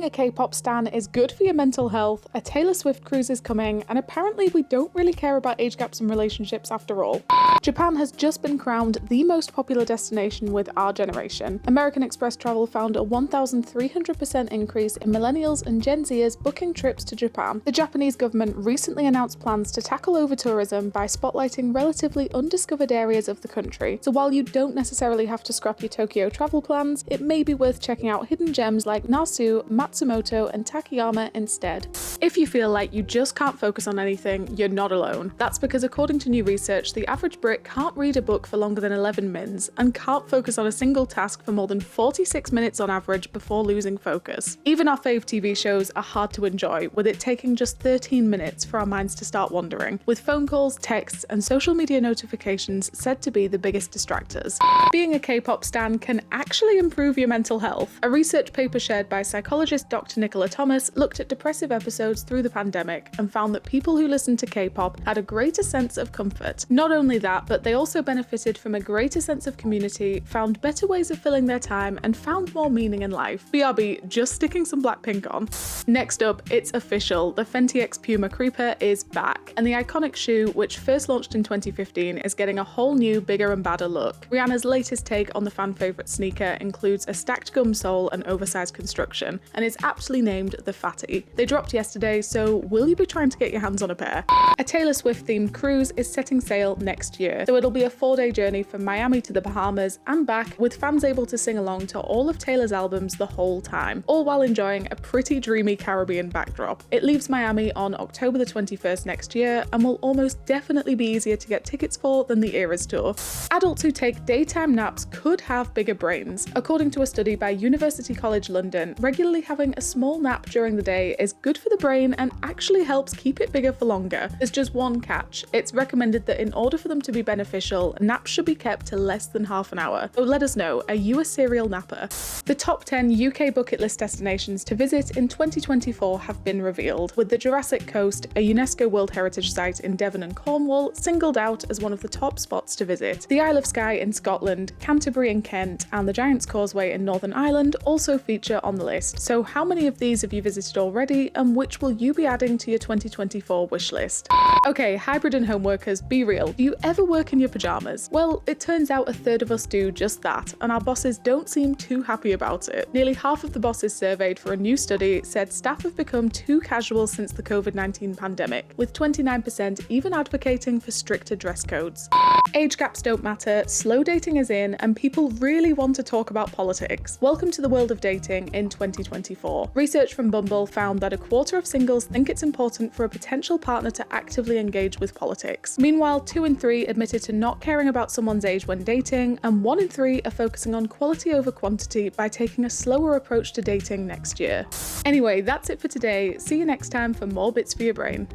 Being a K-pop stan is good for your mental health, a Taylor Swift cruise is coming, and apparently we don't really care about age gaps and relationships after all. Japan has just been crowned the most popular destination with our generation. American Express Travel found a 1,300% increase in millennials and Gen Zers booking trips to Japan. The Japanese government recently announced plans to tackle over-tourism by spotlighting relatively undiscovered areas of the country. So while you don't necessarily have to scrap your Tokyo travel plans, it may be worth checking out hidden gems like Nasu, Matsumoto and Takayama instead. If you feel like you just can't focus on anything, you're not alone. That's because according to new research, the average Brit can't read a book for longer than 11 mins and can't focus on a single task for more than 46 minutes on average before losing focus. Even our fave TV shows are hard to enjoy, with it taking just 13 minutes for our minds to start wandering, with phone calls, texts and social media notifications said to be the biggest distractors. Being a K-pop stan can actually improve your mental health. A research paper shared by psychologist Dr. Nicola Thomas looked at depressive episodes through the pandemic and found that people who listened to K-pop had a greater sense of comfort. Not only that, but they also benefited from a greater sense of community, found better ways of filling their time, and found more meaning in life. BRB, just sticking some Blackpink on. Next up, it's official. The Fenty x Puma Creeper is back, and the iconic shoe, which first launched in 2015, is getting a whole new, bigger and badder look. Rihanna's latest take on the fan favourite sneaker includes a stacked gum sole and oversized construction, and it's aptly named the Fatty. They dropped yesterday, so will you be trying to get your hands on a pair? A Taylor Swift themed cruise is setting sail next year, so it'll be a 4-day journey from Miami to the Bahamas and back, with fans able to sing along to all of Taylor's albums the whole time, all while enjoying a pretty dreamy Caribbean backdrop. It leaves Miami on October the 21st next year and will almost definitely be easier to get tickets for than the Eras tour. Adults who take daytime naps could have bigger brains. According to a study by University College London, regularly having a small nap during the day is good for the brain and actually helps keep it bigger for longer. There's just one catch. It's recommended that in order for them to be beneficial, naps should be kept to less than half an hour. So let us know, are you a serial napper? The top 10 UK bucket list destinations to visit in 2024 have been revealed, with the Jurassic Coast, a UNESCO World Heritage Site in Devon and Cornwall, singled out as one of the top spots to visit. The Isle of Skye in Scotland, Canterbury in Kent, and the Giant's Causeway in Northern Ireland also feature on the list. So how many of these have you visited already, and which will you be adding to your 2024 wish list? Okay, hybrid and home workers, be real. Do you ever work in your pajamas? Well, it turns out a third of us do just that, and our bosses don't seem too happy about it. Nearly half of the bosses surveyed for a new study said staff have become too casual since the COVID-19 pandemic, with 29% even advocating for stricter dress codes. Age gaps don't matter, slow dating is in, and people really want to talk about politics. Welcome to the world of dating in 2024. Research from Bumble found that a quarter of singles think it's important for a potential partner to actively engage with politics. Meanwhile, 2 in 3 admitted to not caring about someone's age when dating, and 1 in 3 are focusing on quality over quantity by taking a slower approach to dating next year. Anyway, that's it for today. See you next time for more bits for your brain.